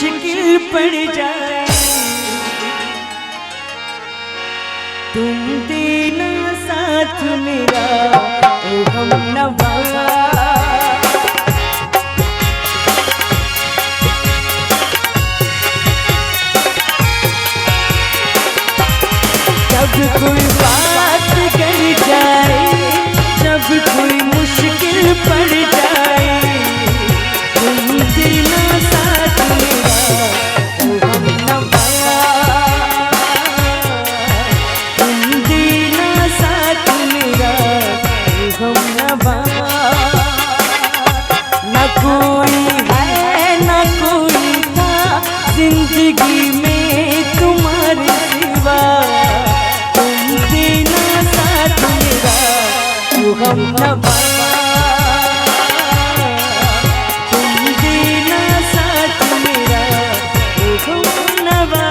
मुश्किल पड़ जाए, तुम देना साथ मेरा ओ हमनवा। जब कोई बात कर जाए, जब कोई मुश्किल पड़ जाए, तुम देना साथ मेरा ओ हमनवा। तुम देना साथ मेरा ओ हमनवा। न कोई है न कोई था जिंदगी में तुम्हारे सिवा, हमनवा। तुम देना साथ मेरा ओ हमनवा।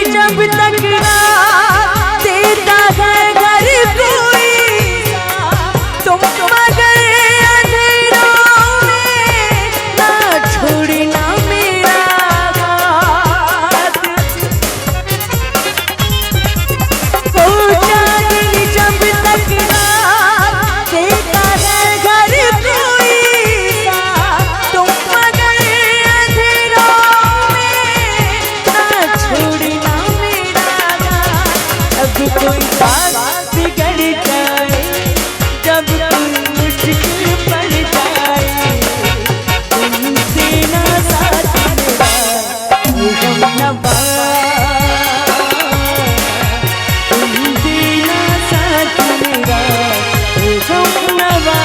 जब तक रात देता है घर कोई, तुम मगर अंधेरों में ना छोड़ना मेरा हाथ। ओ चांदनी जब तक रात देता है घर कोई, तुम मगर अंधेरों में ना छोड़ना। जब कोई बात बिगड़ जाए, जब कोई मुश्किल पड़ जाए, तुम देना साथ मेरा ओ हमनवा। तुम देना साथ मेरा ओ हमनवा।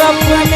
अपना